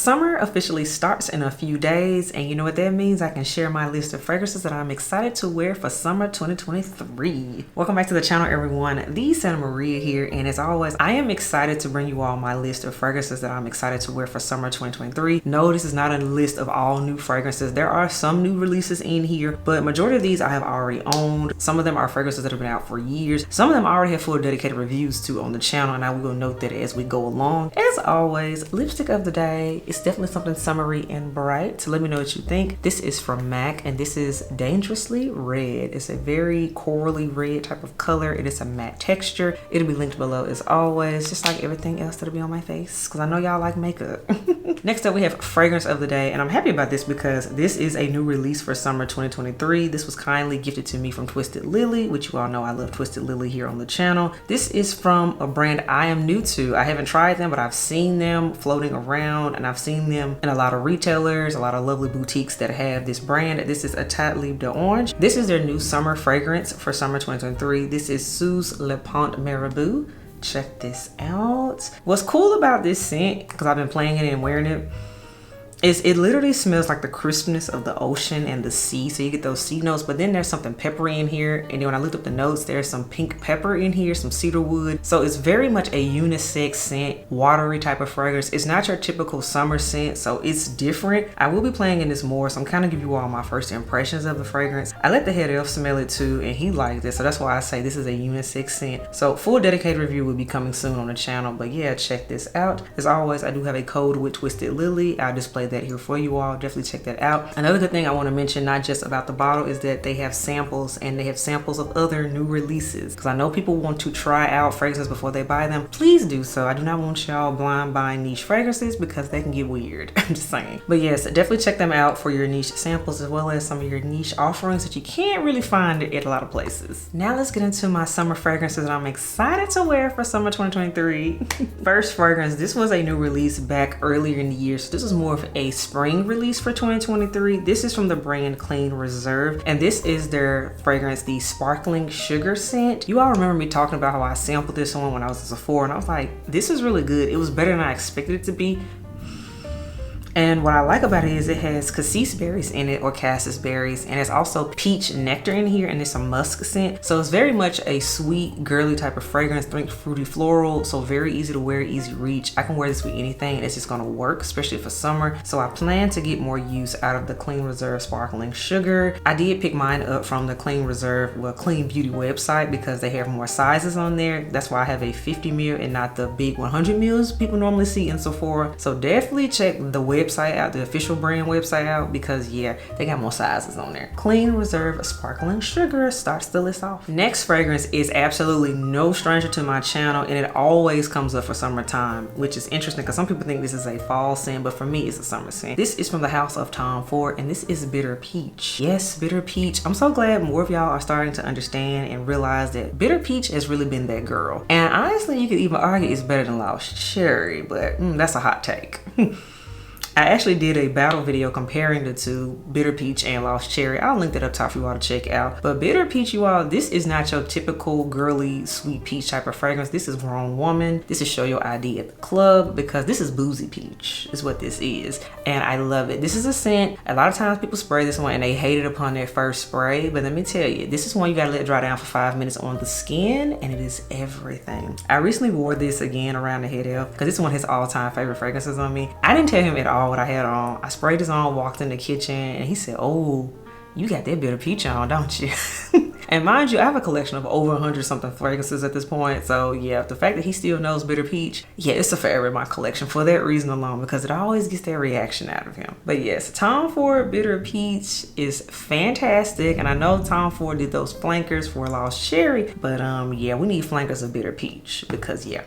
Summer officially starts in a few days, and you know what that means? I can share my list of fragrances that I'm excited to wear for summer 2023. Welcome back to the channel, everyone. The Santa Maria here, and as always, I am excited to bring you all my list of fragrances that I'm excited to wear for summer 2023. No, this is not a list of all new fragrances. There are some new releases in here, but majority of these I have already owned. Some of them are fragrances that have been out for years. Some of them I already have full dedicated reviews to on the channel, and I will note that as we go along. As always, lipstick of the day. It's definitely something summery and bright, so let me know what you think. This is from MAC, and this is Dangerously Red. It's a very corally red type of color. It is a matte texture. It'll be linked below as always, just like everything else that'll be on my face, because I know y'all like makeup. Next up, we have fragrance of the day, and I'm happy about this because this is a new release for summer 2023. This was kindly gifted to me from Twisted Lily, which you all know I love Twisted Lily here on the channel. This is from a brand I am new to. I haven't tried them, but I've seen them floating around, and I've seen them in a lot of retailers, a lot of lovely boutiques that have this brand. This is Affilate Libre d'Orange. This is their new summer fragrance for summer 2023. This is Sous Le Pont Marabou. Check this out. What's cool about this scent, because I've been playing it and wearing it, is it literally smells like the crispness of the ocean and the sea. So you get those sea notes, but then there's something peppery in here. And then when I looked up the notes, there's some pink pepper in here, some cedar wood. So it's very much a unisex scent, watery type of fragrance. It's not your typical summer scent, so it's different. I will be playing in this more, so I'm kind of give you all my first impressions of the fragrance. I let the head elf smell it too, and he liked it. So that's why I say this is a unisex scent. So full dedicated review will be coming soon on the channel. But yeah, check this out. As always, I do have a code with Twisted Lily. I'll display that here for you all. Definitely check that out. Another good thing I want to mention, not just about the bottle, is that they have samples, and they have samples of other new releases, because I know people want to try out fragrances before they buy them. Please do so. I do not want y'all blind buying niche fragrances because they can get weird. I'm just saying. But yes, definitely check them out for your niche samples, as well as some of your niche offerings that you can't really find at a lot of places. Now let's get into my summer fragrances that I'm excited to wear for summer 2023. First fragrance, this was a new release back earlier in the year, so this is more of a spring release for 2023. This is from the brand Clean Reserve, and this is their fragrance, the Sparkling Sugar scent. You all remember me talking about how I sampled this one when I was at Sephora, and I was like, this is really good. It was better than I expected it to be. And what I like about it is it has cassis berries in it, or cassis berries, and it's also peach nectar in here, and it's a musk scent. So it's very much a sweet, girly type of fragrance, think fruity floral, so very easy to wear, easy reach. I can wear this with anything, and it's just gonna work, especially for summer. So I plan to get more use out of the Clean Reserve Sparkling Sugar. I did pick mine up from the Clean Reserve, well, Clean Beauty website, because they have more sizes on there. That's why I have a 50 ml and not the big 100 mls people normally see in Sephora. So definitely check the website out, the official brand website out, because yeah, they got more sizes on there. Clean Reserve Sparkling Sugar starts the list off. Next fragrance is absolutely no stranger to my channel, and it always comes up for summertime, which is interesting because some people think this is a fall scent, but for me it's a summer scent. This is from the house of Tom Ford, and this is Bitter Peach. Yes, Bitter Peach. I'm so glad more of y'all are starting to understand and realize that Bitter Peach has really been that girl. And honestly, you could even argue it's better than Lost Cherry, but that's a hot take. I actually did a battle video comparing the two, Bitter Peach and Lost Cherry. I'll link that up top for you all to check out. But Bitter Peach, you all, this is not your typical girly sweet peach type of fragrance. This is grown woman. This is show your ID at the club, because this is boozy peach is what this is. And I love it. This is a scent. A lot of times people spray this one and they hate it upon their first spray. But let me tell you, this is one you gotta let dry down for 5 minutes on the skin, and it is everything. I recently wore this again around the head elf, because this one has all-time favorite fragrances on me. I didn't tell him at all what I had on. I sprayed this on, walked in the kitchen, and he said, oh, you got that Bitter Peach on, don't you? And mind you, I have a collection of over 100 something fragrances at this point. So yeah, the fact that he still knows Bitter Peach, yeah, it's a forever in my collection for that reason alone, because it always gets that reaction out of him. But yes, Tom Ford Bitter Peach is fantastic. And I know Tom Ford did those flankers for Lost Cherry, but yeah, we need flankers of Bitter Peach, because yeah,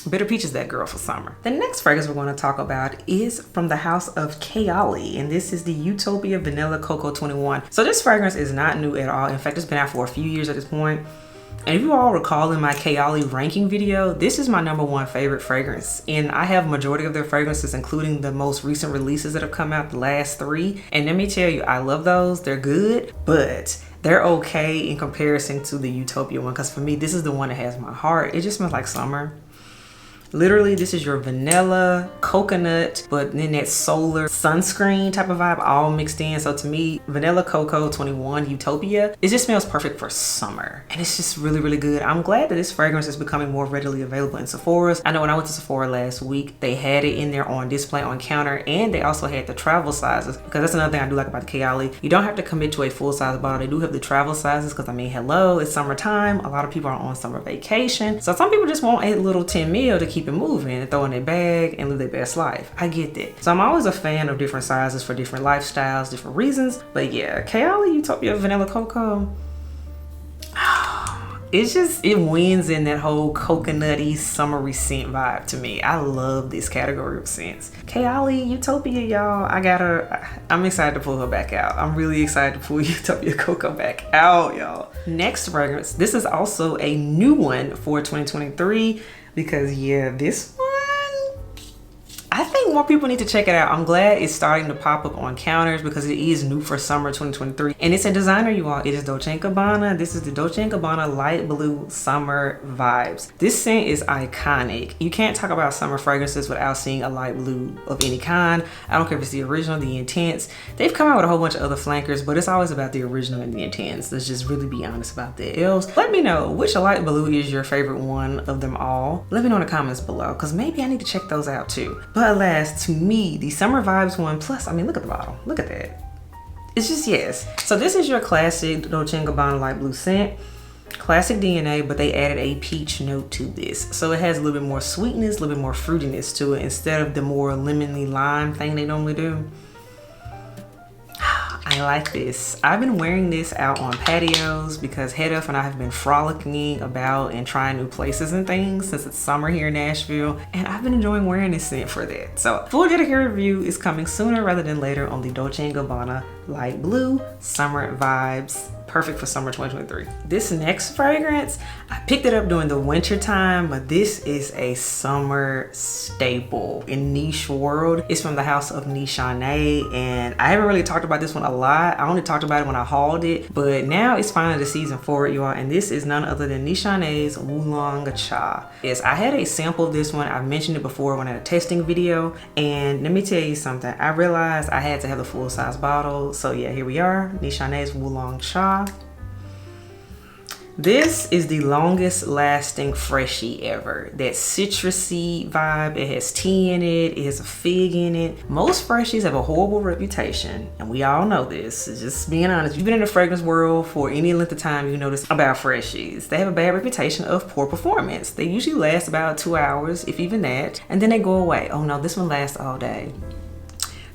Bitter Peach is that girl for summer. The next fragrance we're going to talk about is from the house of Chaoli, and this is the Utopia Vanilla Cocoa 21. So this fragrance is not new at all. In fact, it's been out for a few years at this point. And if you all recall in my Chaoli ranking video, this is my #1 favorite fragrance. And I have majority of their fragrances, including the most recent releases that have come out, the last 3. And let me tell you, I love those. They're good, but they're okay in comparison to the Utopia one. Because for me, this is the one that has my heart. It just smells like summer. Literally, this is your vanilla, coconut, but then that solar sunscreen type of vibe all mixed in. So to me, Vanilla Cocoa 21 Utopia, it just smells perfect for summer. And it's just really, really good. I'm glad that this fragrance is becoming more readily available in Sephora's. I know when I went to Sephora last week, they had it in there on display on counter, and they also had the travel sizes, because that's another thing I do like about the Chaoli. You don't have to commit to a full size bottle. They do have the travel sizes, because I mean, hello, it's summertime. A lot of people are on summer vacation. So some people just want a little 10 ml to keep it moving and throw in their bag and live their best life. I get that. So I'm always a fan of different sizes for different lifestyles, different reasons. But yeah, Chaoli Utopia Vanilla Cocoa, it wins in that whole coconutty summery scent vibe to me. I love this category of scents. Chaoli Utopia, y'all, I'm excited to pull her back out. I'm really excited to pull Utopia Cocoa back out, y'all. Next fragrance, this is also a new one for 2023, because yeah, this one, I think more people need to check it out. I'm glad it's starting to pop up on counters, because it is new for summer 2023. And it's a designer, you all. It is Dolce & Gabbana. This is the Dolce & Gabbana Light Blue Summer Vibes. This scent is iconic. You can't talk about summer fragrances without seeing a light blue of any kind. I don't care if it's the original, the intense. They've come out with a whole bunch of other flankers, but it's always about the original and the intense. Let's just really be honest about that. Else, let me know which light blue is your favorite one of them all. Let me know in the comments below, because maybe I need to check those out too. But alas, to me, the Summer Vibes one, plus, I mean, look at the bottle. Look at that. It's just yes. So this is your classic Dolce & Gabbana light blue scent. Classic DNA, but they added a peach note to this. So it has a little bit more sweetness, a little bit more fruitiness to it, instead of the more lemony lime thing they normally do. I like this. I've been wearing this out on patios because Hedef and I have been frolicking about and trying new places and things since it's summer here in Nashville, and I've been enjoying wearing this scent for that. So full dedicated review is coming sooner rather than later on the Dolce & Gabbana Light Blue Summer Vibes. Perfect for summer 2023. This next fragrance, I picked it up during the winter time, but this is a summer staple in niche world. It's from the house of Nishane, and I haven't really talked about this one a lot. I only talked about it when I hauled it, but now it's finally the season for it, y'all, and this is none other than Nishane's Wulong Cha. Yes, I had a sample of this one. I've mentioned it before when I had a testing video, and let me tell you something. I realized I had to have the full size bottle, so yeah, here we are, Nishane's Wulong Cha. This is the longest lasting freshie ever. That citrusy vibe, it has tea in it, it has a fig in it. Most freshies have a horrible reputation, and we all know this. Just being honest, if you've been in the fragrance world for any length of time, you know this about freshies. They have a bad reputation of poor performance. They usually last about 2 hours, if even that, and then they go away. Oh no, this one lasts all day.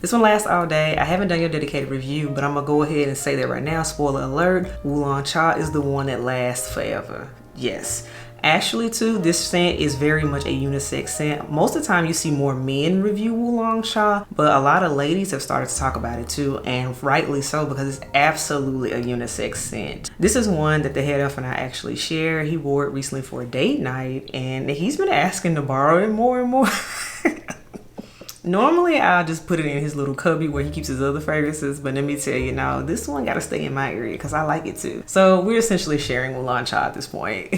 This one lasts all day. I haven't done your dedicated review, but I'm gonna go ahead and say that right now, spoiler alert, Wulong Cha is the one that lasts forever. Yes. Actually too, this scent is very much a unisex scent. Most of the time you see more men review Wulong Cha, but a lot of ladies have started to talk about it too, and rightly so, because it's absolutely a unisex scent. This is one that the head elf and I actually share. He wore it recently for a date night, and he's been asking to borrow it more and more. Normally, I'll just put it in his little cubby where he keeps his other fragrances, but let me tell you now, this one gotta stay in my area because I like it too. So we're essentially sharing Wulong Cha at this point.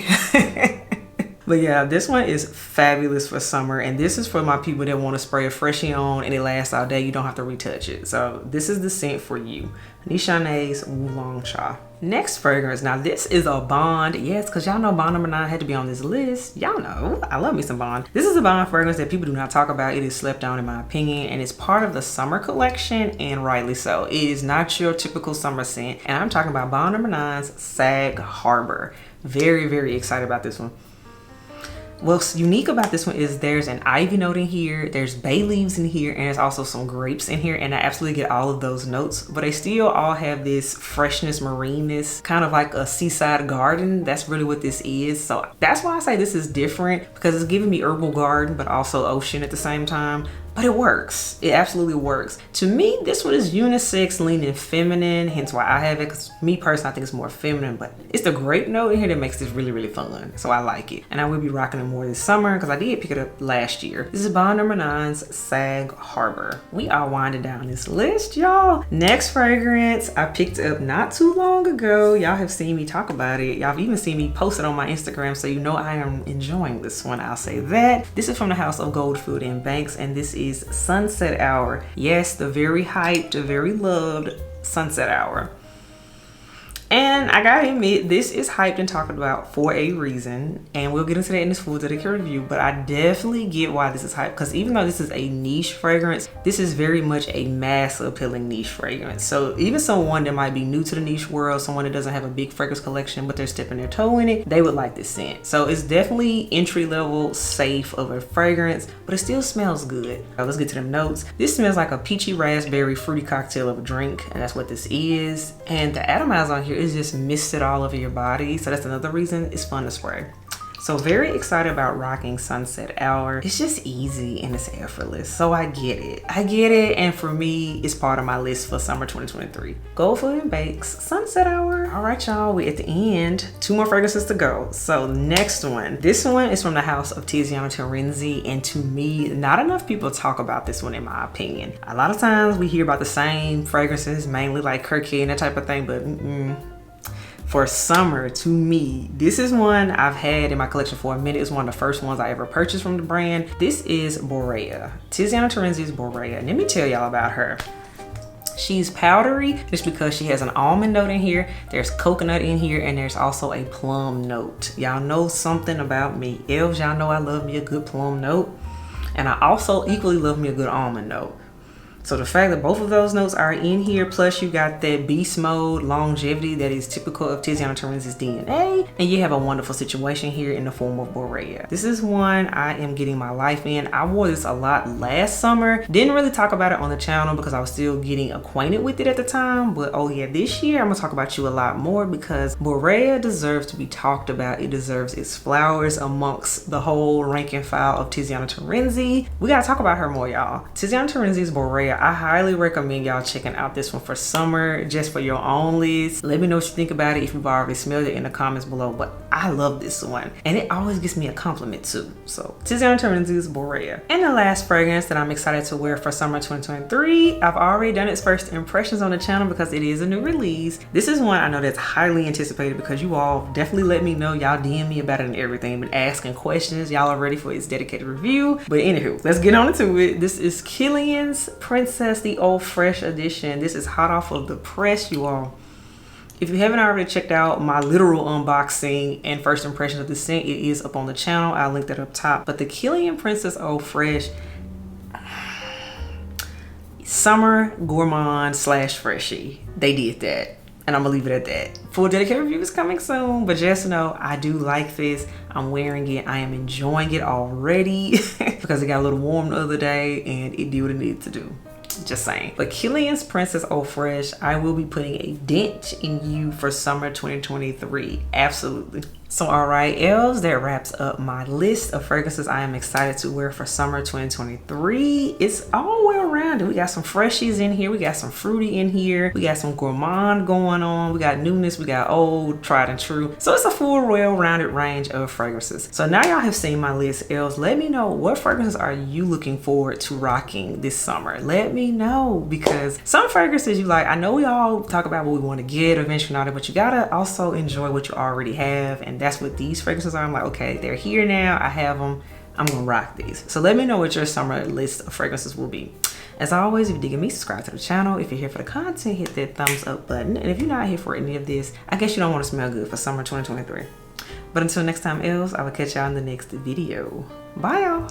But yeah, this one is fabulous for summer, and this is for my people that want to spray a freshie on and it lasts all day. You don't have to retouch it. So this is the scent for you. Nishane's Wulong Cha. Next fragrance, now this is a Bond. Yes, because y'all know Bond number 9 had to be on this list. Y'all know, I love me some Bond. This is a Bond fragrance that people do not talk about. It is slept on in my opinion, and it's part of the summer collection, and rightly so. It is not your typical summer scent, and I'm talking about Bond number 9's Sag Harbor. Very, very excited about this one. What's unique about this one is there's an ivy note in here, there's bay leaves in here, and there's also some grapes in here, and I absolutely get all of those notes, but they still all have this freshness, marineness, kind of like a seaside garden. That's really what this is. So that's why I say this is different, because it's giving me herbal garden, but also ocean at the same time. but it works. It absolutely works. To me, this one is unisex, leaning feminine, hence why I have it, because me personally, I think it's more feminine, but it's the grape note in here that makes this really, really fun. So I like it. And I will be rocking it more this summer because I did pick it up last year. This is Bond number 9's Sag Harbor. We are winding down this list, y'all. Next fragrance I picked up not too long ago. Y'all have seen me talk about it. Y'all have even seen me post it on my Instagram, so you know I am enjoying this one. I'll say that. This is from the house of Goldfield and Banks, and this is Sunset Hour. Yes, the very hyped, the very loved Sunset Hour. And I gotta admit, this is hyped and talked about for a reason, and we'll get into that in this full dedicated review, but I definitely get why this is hyped, because even though this is a niche fragrance, this is very much a mass appealing niche fragrance. So even someone that might be new to the niche world, someone that doesn't have a big fragrance collection but they're stepping their toe in it, they would like this scent. So it's definitely entry level, safe of a fragrance, but it still smells good. Let's get to them notes. This smells like a peachy raspberry fruity cocktail of a drink, and that's what this is. And the atomizer on here is just misted all over your body, so that's another reason it's fun to spray. So very excited about rocking Sunset Hour. It's just easy and it's effortless, so I get it. And for me, it's part of my list for summer 2023. Goldfield and Banks, Sunset Hour. All right, y'all, we're at the end. 2 more fragrances to go. So next one, this one is from the house of Tiziana Terenzi, and to me, not enough people talk about this one in my opinion. A lot of times we hear about the same fragrances, mainly like Kirky and that type of thing, but for summer, to me, this is one I've had in my collection for a minute. It's one of the first ones I ever purchased from the brand. This is Borea. Tiziana Terenzi's Borea. Let me tell y'all about her. She's powdery just because she has an almond note in here, there's coconut in here, and there's also a plum note. Y'all know something about me. Elves, y'all know I love me a good plum note, and I also equally love me a good almond note. So the fact that both of those notes are in here, plus you got that beast mode longevity that is typical of Tiziana Terenzi's DNA, and you have a wonderful situation here in the form of Borea. This is one I am getting my life in. I wore this a lot last summer. Didn't really talk about it on the channel because I was still getting acquainted with it at the time, but oh yeah, this year I'm gonna talk about you a lot more because Borea deserves to be talked about. It deserves its flowers amongst the whole rank and file of Tiziana Terenzi. We gotta talk about her more, y'all. Tiziana Terenzi's Borea, I highly recommend y'all checking out this one for summer, just for your own list. Let me know what you think about it if you've already smelled it in the comments below, but I love this one, and it always gives me a compliment too. So Tiziana Terenzi's Borea. And the last fragrance that I'm excited to wear for summer 2023, I've already done its first impressions on the channel because it is a new release. This is one I know that's highly anticipated because you all definitely let me know. Y'all DM me about it and everything, been asking questions. Y'all are ready for its dedicated review. But anywho, let's get on into it. This is Killian's Princess, the Old Fresh edition. This is hot off of the press, you all. If you haven't already checked out my literal unboxing and first impression of the scent, it is up on the channel. I'll link that up top. But the Killian Princess Old Fresh, summer gourmand slash freshie, they did that, and I'm gonna leave it at that. Full dedicated review is coming soon, but just know I do like this. I'm wearing it. I am enjoying it already because it got a little warm the other day and it did what it needed to do. Just saying. But Killian's Princess Eau Fresh, I will be putting a dent in you for summer 2023. Absolutely. So all right, elves, that wraps up my list of fragrances I am excited to wear for summer 2023. It's all well rounded. We got some freshies in here, we got some fruity in here, we got some gourmand going on, we got newness, we got old, tried and true. So it's a full well-rounded range of fragrances. So now y'all have seen my list, elves. Let me know, what fragrances are you looking forward to rocking this summer? Let me know, because some fragrances you like, I know we all talk about what we want to get eventually and all that, but you gotta also enjoy what you already have, and that's what these fragrances are. I'm like, okay, they're here now, I have them, I'm gonna rock these. So let me know what your summer list of fragrances will be. As always, if you're digging me, subscribe to the channel. If you're here for the content, hit that thumbs up button. And if you're not here for any of this, I guess you don't want to smell good for summer 2023. But until next time, elves, I will catch y'all in the next video. Bye, y'all.